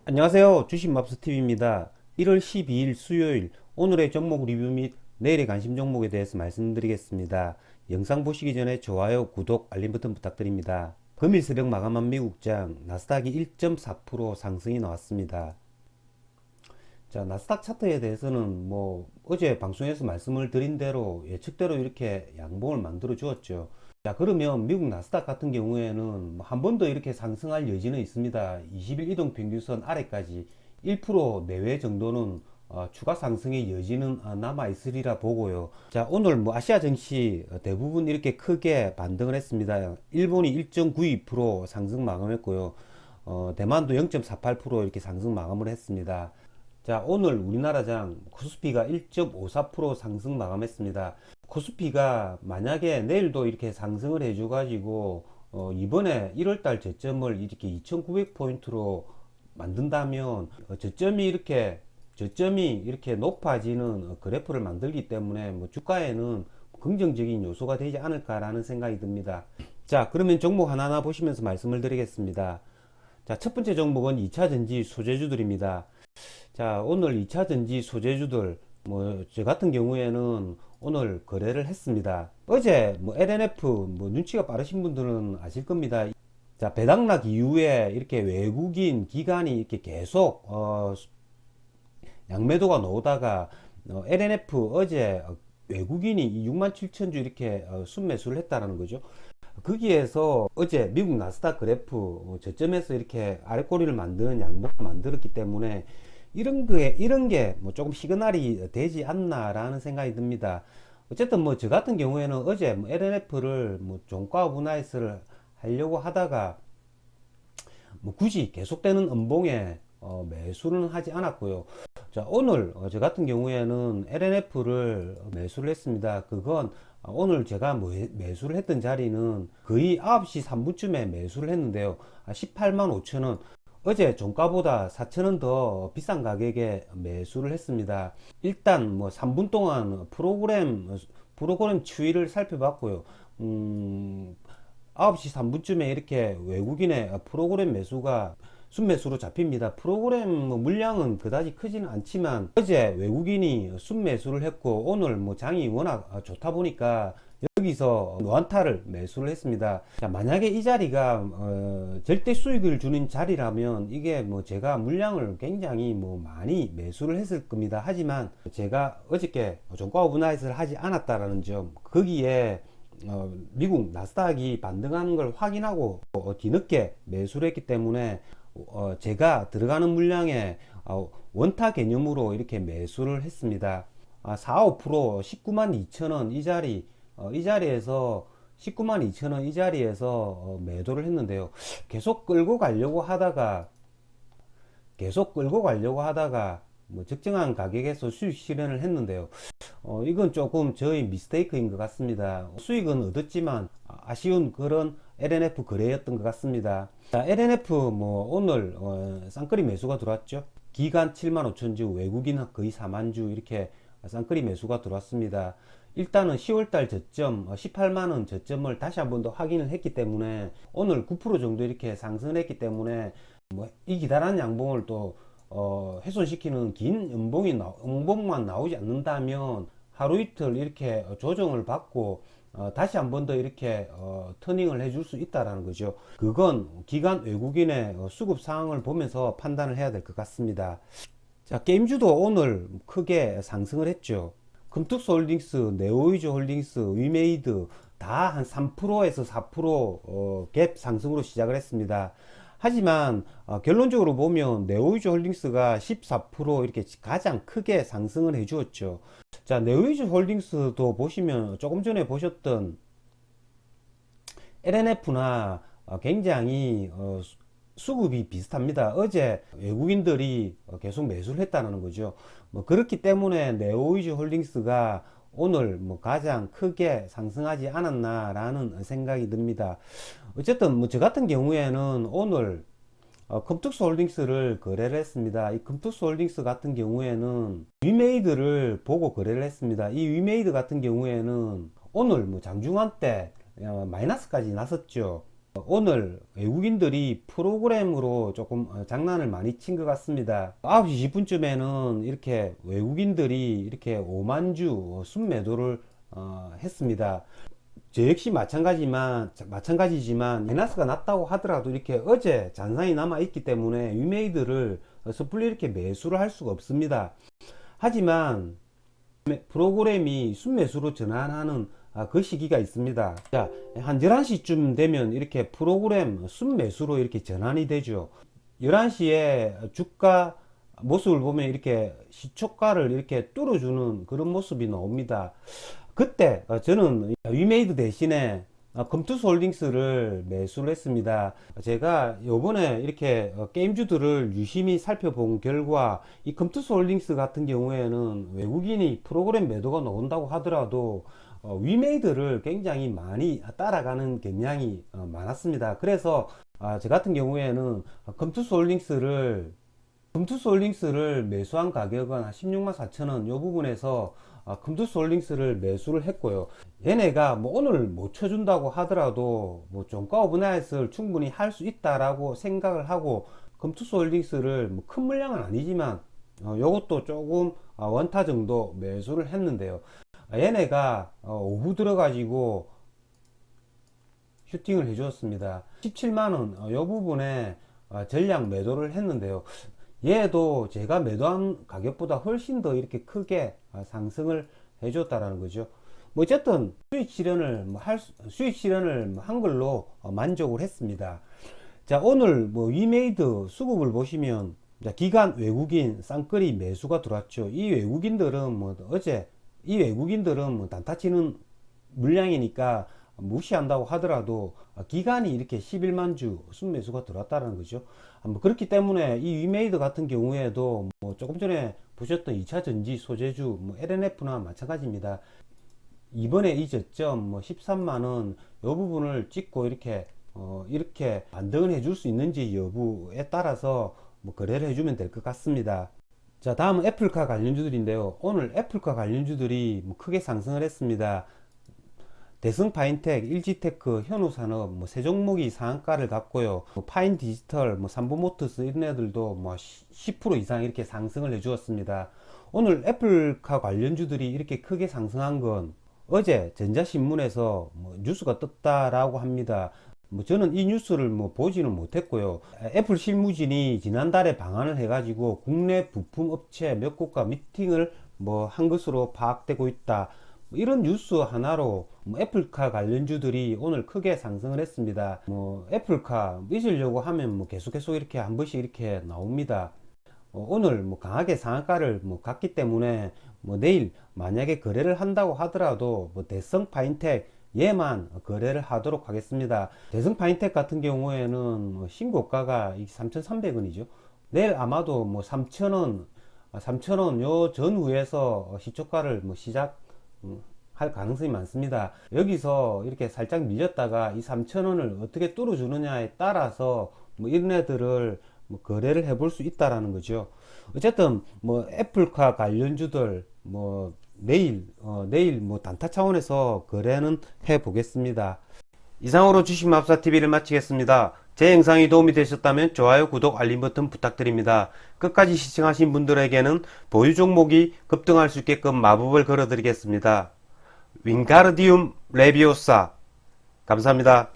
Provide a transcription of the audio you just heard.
안녕하세요. 주식맘스TV입니다. 1월 12일 수요일 오늘의 종목 리뷰 및 내일의 관심 종목에 대해서 말씀드리겠습니다. 영상 보시기 전에 좋아요, 구독, 알림 버튼 부탁드립니다. 금일 새벽 마감한 미국장 나스닥이 1.4% 상승이 나왔습니다. 자, 나스닥 차트에 대해서는 어제 방송에서 말씀을 드린 대로 예측대로 이렇게 양봉을 만들어 주었죠. 자, 그러면 미국 나스닥 같은 경우에는 한 번 더 이렇게 상승할 여지는 있습니다. 20일 이동 평균선 아래까지 1% 내외 정도는 추가 상승의 여지는 남아 있으리라 보고요. 자, 오늘 아시아 증시 대부분 이렇게 크게 반등을 했습니다. 일본이 1.92% 상승 마감했고요. 대만도 0.48% 이렇게 상승 마감을 했습니다. 자, 오늘 우리나라장 코스피가 1.54% 상승 마감했습니다. 코스피가 만약에 내일도 이렇게 상승을 해줘가지고 이번에 1월달 저점을 이렇게 2,900포인트로 만든다면 저점이 이렇게 높아지는 그래프를 만들기 때문에 주가에는 긍정적인 요소가 되지 않을까라는 생각이 듭니다. 자, 그러면 종목 하나하나 보시면서 말씀을 드리겠습니다. 자, 첫 번째 종목은 2차 전지 소재주들입니다. 자, 오늘 2차 전지 소재주들, 저 같은 경우에는 오늘 거래를 했습니다. 어제 LNF, 눈치가 빠르신 분들은 아실 겁니다. 자, 배당락 이후에 이렇게 외국인 기관이 이렇게 계속, 양매도가 나오다가, LNF 어제 외국인이 6만 7천 주 이렇게 순매수를 했다는 거죠. 거기에서 어제 미국 나스닥 그래프 저점에서 이렇게 아래꼬리를 만드는 양봉을 만들었기 때문에 이런 게 조금 시그널이 되지 않나라는 생각이 듭니다. 어쨌든 저 같은 경우에는 어제 LNF를 종가 오브나이스를 하려고 하다가 굳이 계속되는 음봉에 매수는 하지 않았고요. 자, 오늘 저 같은 경우에는 LNF를 매수를 했습니다. 그건 오늘 제가 매수를 했던 자리는 거의 9시 3분쯤에 매수를 했는데요. 18만 5천원. 어제 종가보다 4천원 더 비싼 가격에 매수를 했습니다. 일단 3분 동안 프로그램 추이를 살펴봤고요. 9시 3분쯤에 이렇게 외국인의 프로그램 매수가 순매수로 잡힙니다. 프로그램 물량은 그다지 크지는 않지만 어제 외국인이 순매수를 했고 오늘 장이 워낙 좋다 보니까 여기서 노안타를 매수를 했습니다. 자, 만약에 이 자리가 절대 수익을 주는 자리라면 이게 제가 물량을 굉장히 많이 매수를 했을 겁니다. 하지만 제가 어저께 종가 오브나이트를 하지 않았다라는 점, 거기에 미국 나스닥이 반등하는 걸 확인하고 뒤늦게 매수를 했기 때문에 제가 들어가는 물량에 원타 개념으로 이렇게 매수를 했습니다. 4, 5% 19만 2천원 이 자리에서 19만 2천원 이 자리에서 매도를 했는데요. 계속 끌고 가려고 하다가 적정한 가격에서 수익 실현을 했는데요. 이건 조금 저희 미스테이크인 것 같습니다. 수익은 얻었지만 아쉬운 그런 LNF 거래였던 것 같습니다. 자, LNF 오늘 쌍끌이 매수가 들어왔죠. 기간 7만 5천 주, 외국인 거의 4만 주 이렇게 쌍끌이 매수가 들어왔습니다. 일단은 10월달 저점 18만원 저점을 다시 한 번 더 확인을 했기 때문에 오늘 9% 정도 이렇게 상승을 했기 때문에 이 기다란 양봉을 또 훼손시키는 긴 음봉만 나오지 않는다면 하루 이틀 이렇게 조정을 받고 다시 한 번 더 이렇게 터닝을 해줄 수 있다라는 거죠. 그건 기관 외국인의 수급 상황을 보면서 판단을 해야 될 것 같습니다. 자, 게임주도 오늘 크게 상승을 했죠. 금투스 홀딩스, 네오이즈 홀딩스, 위메이드 다 한 3%에서 4%갭 상승으로 시작을 했습니다. 하지만 결론적으로 보면 네오이즈 홀딩스가 14% 이렇게 가장 크게 상승을 해 주었죠. 자, 네오이즈 홀딩스도 보시면 조금 전에 보셨던 LNF나 굉장히 수급이 비슷합니다. 어제 외국인들이 계속 매수를 했다는 거죠. 그렇기 때문에 네오이즈 홀딩스가 오늘 가장 크게 상승하지 않았나라는 생각이 듭니다. 어쨌든 저 같은 경우에는 오늘 금투스 홀딩스를 거래를 했습니다. 이 금투스 홀딩스 같은 경우에는 위메이드를 보고 거래를 했습니다. 이 위메이드 같은 경우에는 오늘 장중한 때 마이너스까지 났었죠. 오늘 외국인들이 프로그램으로 조금 장난을 많이 친 것 같습니다. 9시 10분쯤에는 이렇게 외국인들이 이렇게 5만 주 순매도를 했습니다. 저 역시 마찬가지지만 마이너스가 났다고 하더라도 이렇게 어제 잔상이 남아 있기 때문에 위메이드를 섣불리 이렇게 매수를 할 수가 없습니다. 하지만 프로그램이 순매수로 전환하는 그 시기가 있습니다. 자, 한 11시쯤 되면 이렇게 프로그램 순매수로 이렇게 전환이 되죠. 11시에 주가 모습을 보면 이렇게 시초가를 이렇게 뚫어주는 그런 모습이 나옵니다. 그때 저는 위메이드 대신에 검투스홀딩스를 매수를 했습니다. 제가 요번에 이렇게 게임주들을 유심히 살펴본 결과 이 검투스홀딩스 같은 경우에는 외국인이 프로그램 매도가 나온다고 하더라도 위메이드를 굉장히 많이 따라가는 경향이 많았습니다. 그래서 저 같은 경우에는 검투스홀딩스를 매수한 가격은 한 16만 4천원 요 부분에서 검투스홀딩스를 매수를 했고요. 얘네가 뭐 오늘 못 쳐준다고 하더라도 뭐 종가 오버나잇을 충분히 할 수 있다라고 생각을 하고 검투스홀딩스를 뭐 큰 물량은 아니지만 요것도 조금 원타 정도 매수를 했는데요. 얘네가 오후 들어가지고 슈팅을 해주었습니다. 17만원 요 부분에 전량 매도를 했는데요. 얘도 제가 매도한 가격보다 훨씬 더 이렇게 크게 상승을 해줬다라는 거죠. 뭐 어쨌든 수익 실현을 한 걸로 만족을 했습니다. 자, 오늘 뭐 위메이드 수급을 보시면 기관 외국인 쌍끌이 매수가 들어왔죠. 이 외국인들은 뭐 단타 치는 물량이니까 무시한다고 하더라도 기간이 이렇게 11만 주 순매수가 들어왔다는 거죠. 뭐 그렇기 때문에 이 위메이드 같은 경우에도 뭐 조금 전에 보셨던 2차 전지 소재주 뭐 LNF나 마찬가지입니다. 이번에 이 저점 뭐 13만원 요 부분을 찍고 이렇게 반등을 해줄 수 있는지 여부에 따라서 뭐 거래를 해주면 될 것 같습니다. 자, 다음은 애플카 관련주들인데요. 오늘 애플카 관련주들이 뭐 크게 상승을 했습니다. 대승파인텍, 일지테크, 현우산업 뭐 세 종목이 상한가를 갔고요. 뭐 파인디지털, 뭐 삼보모터스 이런 애들도 뭐 10% 이상 이렇게 상승을 해주었습니다. 오늘 애플카 관련주들이 이렇게 크게 상승한 건 어제 전자신문에서 뭐 뉴스가 떴다라고 합니다. 뭐 저는 이 뉴스를 뭐 보지는 못했고요. 애플 실무진이 지난달에 방한을 해가지고 국내 부품 업체 몇 곳과 미팅을 뭐 한 것으로 파악되고 있다. 이런 뉴스 하나로 뭐 애플카 관련주들이 오늘 크게 상승을 했습니다. 뭐 애플카 잊으려고 하면 뭐 계속 이렇게 한 번씩 이렇게 나옵니다. 오늘 뭐 강하게 상한가를 뭐 갔기 때문에 뭐 내일 만약에 거래를 한다고 하더라도 뭐 대성 파인텍 얘만 거래를 하도록 하겠습니다. 대성 파인텍 같은 경우에는 뭐 신고가가 3,300원이죠. 내일 아마도 뭐 3,000원 요 전후에서 시초가를 뭐 시작 할 가능성이 많습니다. 여기서 이렇게 살짝 밀렸다가 이 3,000원을 어떻게 뚫어주느냐에 따라서 뭐 이런 애들을 뭐 거래를 해볼 수 있다라는 거죠. 어쨌든 뭐 애플카 관련주들 뭐 내일 뭐 단타 차원에서 거래는 해 보겠습니다. 이상으로 주식마법사TV를 마치겠습니다. 제 영상이 도움이 되셨다면 좋아요, 구독, 알림 버튼 부탁드립니다. 끝까지 시청하신 분들에게는 보유 종목이 급등할 수 있게끔 마법을 걸어드리겠습니다. 윙가르디움 레비오사 감사합니다.